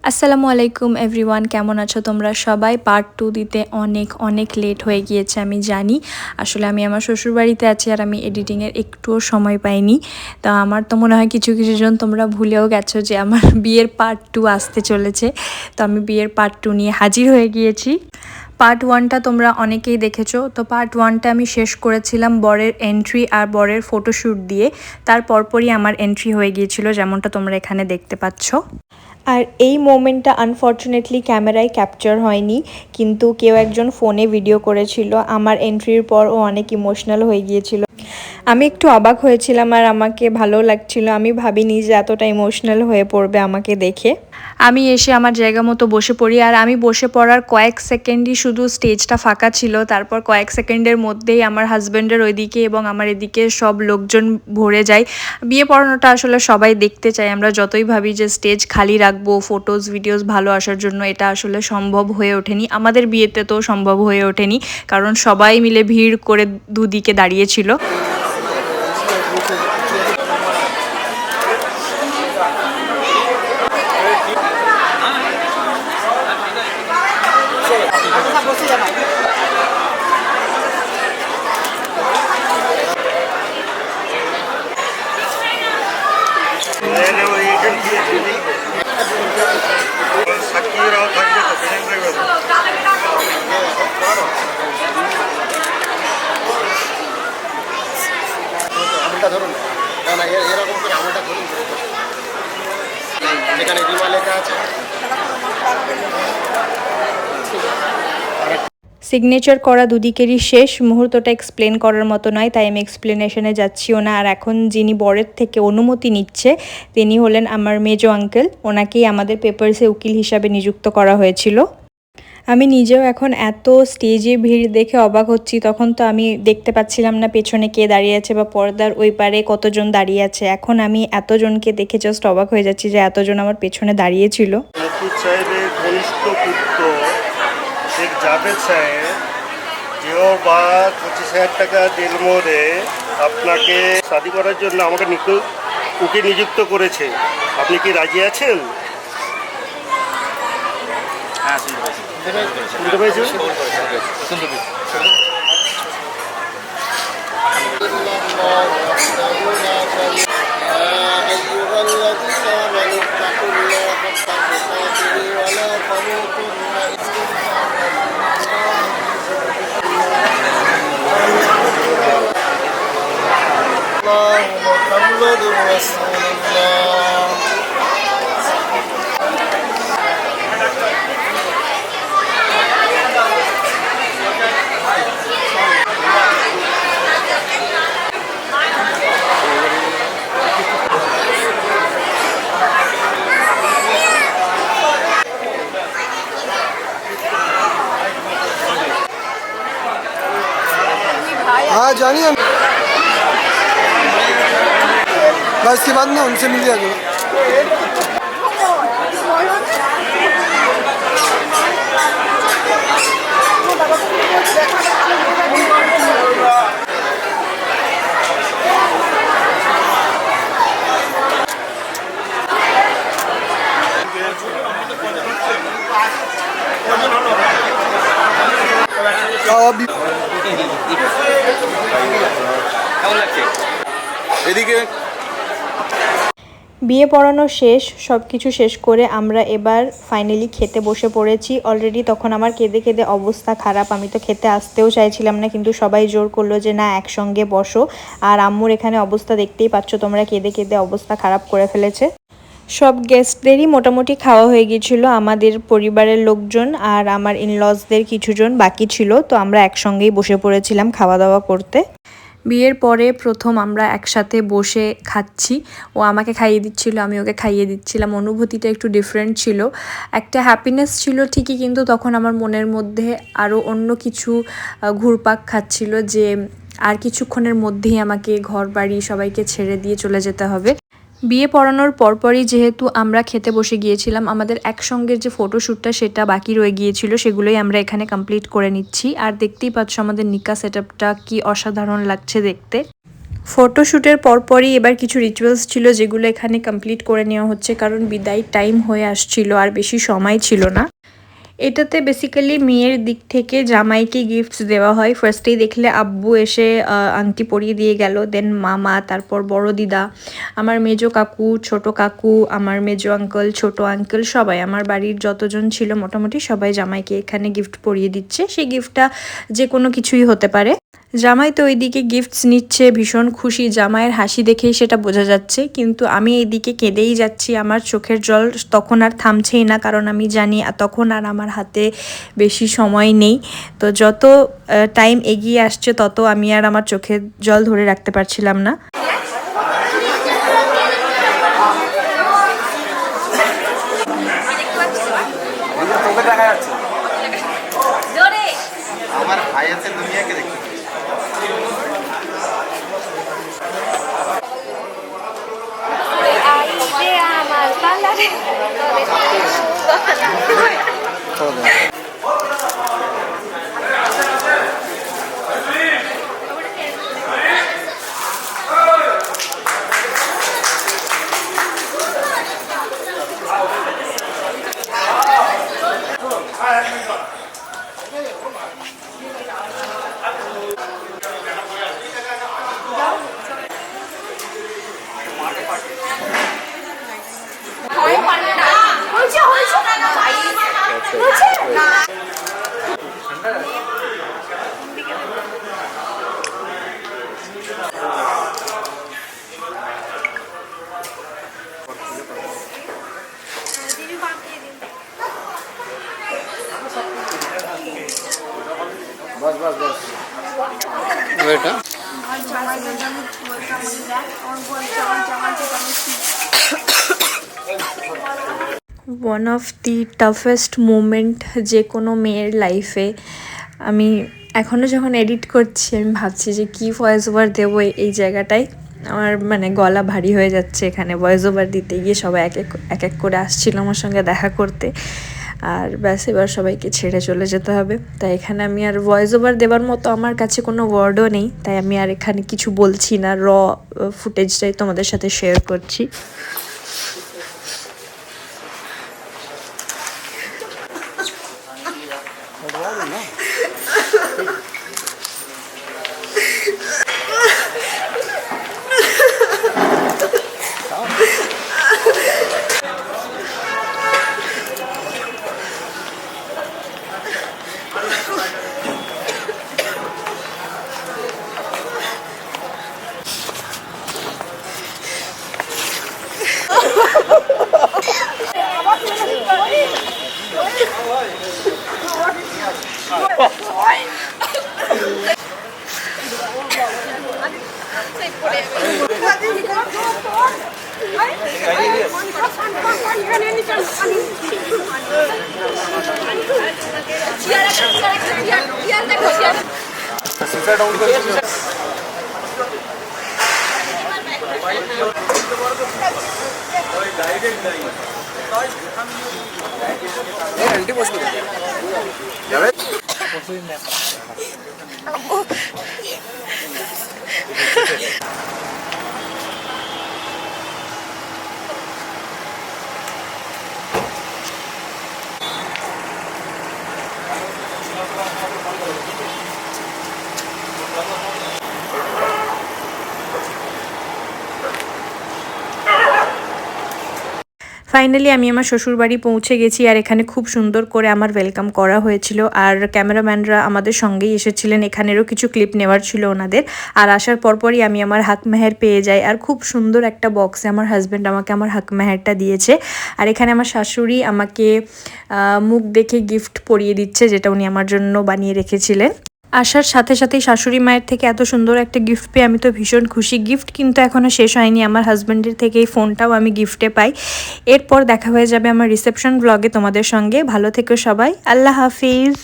আসসালামু আলাইকুম এভরিওয়ান, কেমন আছো তোমরা সবাই? পার্ট 2 দিতে অনেক অনেক লেট হয়ে গিয়েছে আমি জানি। আসলে আমি আমার শ্বশুরবাড়িতে আছি আর আমি এডিটিংয়ের একটুও সময় পাইনি। তো আমার তো মনে হয় কিছু কিছু জন তোমরা ভুলেও গেছো যে আমার বিয়ের পার্ট 2 আসতে চলেছে। তো আমি বিয়ের পার্ট 2 নিয়ে হাজির হয়ে গিয়েছি। পার্ট 1টা তোমরা অনেকেই দেখেছো। তো পার্ট 1টা আমি শেষ করেছিলাম বরের এন্ট্রি আর বরের ফটোশ্যুট দিয়ে। তার পরপরই আমার এন্ট্রি হয়ে গিয়েছিল, যেমনটা তোমরা এখানে দেখতে পাচ্ছ। আর এই মোমেন্টটা আনফর্চুনেটলি ক্যামেরায় ক্যাপচার হয়নি, কিন্তু কেউ একজন ফোনে ভিডিও করেছিল। আমার এন্ট্রির পর ও অনেক ইমোশনাল হয়ে গিয়েছিল। আমি একটু অবাক হয়েছিলাম আর আমাকে ভালো লাগছিল। আমি ভাবিনি যে এতটা ইমোশনাল হয়ে পড়বে আমাকে দেখে। আমি এসে আমার জায়গা মতো বসে পড়ি, আর আমি বসে পড়ার কয়েক সেকেন্ডই শুধু স্টেজটা ফাঁকা ছিল। তারপর কয়েক সেকেন্ডের মধ্যেই আমার হাজব্যান্ডের ওইদিকে এবং আমার এদিকে সব লোকজন ভরে যায়। বিয়ে পড়ানোটা আসলে সবাই দেখতে চায়। আমরা যতই ভাবি যে স্টেজ খালি রাখবো ফটোজ ভিডিওস ভালো আসার জন্য, এটা আসলে সম্ভব হয়ে ওঠেনি। আমাদের বিয়েতে তো সম্ভব হয়ে ওঠেনি, কারণ সবাই মিলে ভিড় করে দুদিকে দাঁড়িয়েছিল। ধরুন, না এরকম করে আমলটা ধরুন, যেখানে রিমা লেখা আছে। সিগনেচার করা দুদিকেরই শেষ। মুহূর্তটা এক্সপ্লেন করার মতো নয়, তাই আমি এক্সপ্লেনেশনে যাচ্ছিও না। আর এখন যিনি বরের থেকে অনুমতি নিচ্ছে তিনি হলেন আমার মেজো আঙ্কেল। ওনাকেই আমাদের পেপারসে উকিল হিসাবে নিযুক্ত করা হয়েছিল। আমি নিজেও এখন এত স্টেজে ভিড় দেখে অবাক হচ্ছি। তখন তো আমি দেখতে পাচ্ছিলাম না পেছনে কে দাঁড়িয়ে আছে বা পর্দার ওই পারে কতজন দাঁড়িয়ে আছে। এখন আমি এতজনকে দেখে জাস্ট অবাক হয়ে যাচ্ছি যে এতজন আমার পেছনে দাঁড়িয়েছিল। শেখ জাভেদ সাহেব, যেও বা 25,000 টাকা দিলমোরে আপনাকে শাদি করার জন্য আমাকে উকিল নিযুক্ত করেছে। আপনি কি রাজি আছেন? হ্যাঁ, শুনতে পেয়েছি। हाँ जानिए, बस के बाद ना उनसे मिल जाएगा। এদিকে বিয়ে পড়ানো শেষ, সব কিছু শেষ করে আমরা এবার ফাইনালি খেতে বসে পড়েছি। অলরেডি তখন আমার কেঁদে কেঁদে অবস্থা খারাপ। আমি তো খেতে আসতেও চাইছিলাম না, কিন্তু সবাই জোর করলো যে না একসঙ্গে বসো। আর আম্মুর এখানে অবস্থা দেখতেই পাচ্ছ তোমরা, কেঁদে কেঁদে অবস্থা খারাপ করে ফেলেছে। সব গেস্টদেরই মোটামুটি খাওয়া হয়ে গিয়েছিল। আমাদের পরিবারের লোকজন আর আমার ইনলজদের কিছুজন বাকি ছিল। তো আমরা একসঙ্গেই বসে পড়েছিলাম খাওয়া দাওয়া করতে। বিয়ের পরে প্রথম আমরা একসাথে বসে খাচ্ছি। ও আমাকে খাইয়ে দিচ্ছিল, আমি ওকে খাইয়ে দিচ্ছিলাম। অনুভূতিটা একটু ডিফারেন্ট ছিল। একটা হ্যাপিনেস ছিল ঠিকই, কিন্তু তখন আমার মনের মধ্যে আরও অন্য কিছু ঘুরপাক খাচ্ছিল যে আর কিছুক্ষণের মধ্যেই আমাকে ঘর বাড়ি সবাইকে ছেড়ে দিয়ে চলে যেতে হবে। বিয়ে পড়ানোর পরপরই যেহেতু আমরা খেতে বসে গিয়েছিলাম, আমাদের একসঙ্গের যে ফটোশ্যুটটা সেটা বাকি রয়ে গিয়েছিল, সেগুলোই আমরা এখানে কমপ্লিট করে নিচ্ছি। আর দেখতেই পাচ্ছ আমাদের নিকা সেটআপটা কি অসাধারণ লাগছে দেখতে। ফটোশ্যুটের পরপরই এবার কিছু রিচুয়ালস ছিল যেগুলো এখানে কমপ্লিট করে নেওয়া হচ্ছে, কারণ বিদায় টাইম হয়ে আসছিল আর বেশি সময় ছিল না। এটাতে বেসিক্যালি মেয়ের দিক থেকে জামাইকে গিফটস দেওয়া হয়। ফার্স্টেই দেখলে আব্বু এসে আংটি পরিয়ে দিয়ে গেল, দেন মামা, তারপর বড় দিদা, আমার মেজো কাকু, ছোট কাকু, আমার মেজো আঙ্কেল, ছোট আঙ্কেল, সবাই আমার বাড়ির যতজন ছিল মোটামুটি সবাই জামাইকে এখানে গিফট পরিয়ে দিচ্ছে। সেই গিফটটা যে কোনো কিছুই হতে পারে। জামাই তো ওইদিকে গিফটস নিচ্ছে, ভীষণ খুশি, জামাইয়ের হাসি দেখেই সেটা বোঝা যাচ্ছে। কিন্তু আমি এইদিকে কেঁদেই যাচ্ছি, আমার চোখের জল তখন আর থামছেই না, কারণ আমি জানি তখন আর আমার হাতে বেশি সময় নেই। তো যত টাইম এগিয়ে আসছে তত আমি আর আমার চোখের জল ধরে রাখতে পারছিলাম না। আমার ভাই আছে দুনিয়াকে দেখতে बस बस बस बेटा one of the toughest moment যে কোনো মেয়ের লাইফে। আমি এখনও যখন এডিট করছি আমি ভাবছি যে কী ভয়েস ওভার দেবো এই জায়গাটায়। আমার মানে গলা ভারী হয়ে যাচ্ছে এখানে ভয়েস ওভার দিতে গিয়ে। সবাই এক এক করে আসছিল আমার সঙ্গে দেখা করতে, আর ব্যাস এবার সবাইকে ছেড়ে চলে যেতে হবে। তাই এখানে আমি আর ভয়েস ওভার দেওয়ার মতো আমার কাছে কোনো ওয়ার্ডও নেই, তাই আমি আর এখানে কিছু বলছি না, র ফুটেজটাই তোমাদের সাথে শেয়ার করছি। ফাইনালি আমি আমার শ্বশুরবাড়ি পৌঁছে গেছি, আর এখানে খুব সুন্দর করে আমার ওয়েলকাম করা হয়েছিল। আর ক্যামেরাম্যানরা আমাদের সঙ্গেই এসেছিলেন, এখানেরও কিছু ক্লিপ নেওয়ার ছিল ওনাদের। আর আসার পরপরই আমি আমার হাক মেহের পেয়ে যাই, আর খুব সুন্দর একটা বক্সে আমার হাজব্যান্ড আমাকে আমার হাক মেহেরটা দিয়েছে। আর এখানে আমার শাশুড়ি আমাকে মুখ দেখে গিফট পরিয়ে দিচ্ছে, যেটা উনি আমার জন্য বানিয়ে রেখেছিলেন। আসার সাথে সাথেই শাশুড়ি মায়ের থেকে এত সুন্দর একটা গিফট পেয়ে আমি তো ভীষণ খুশি। গিফট কিন্তু এখনও শেষ হয়নি, আমার হাজব্যান্ডের থেকে এই ফোনটাও আমি গিফটে পাই। এরপর দেখা হয়ে যাবে আমার রিসেপশন ব্লগে তোমাদের সঙ্গে। ভালো থেকো সবাই, আল্লাহ হাফিজ।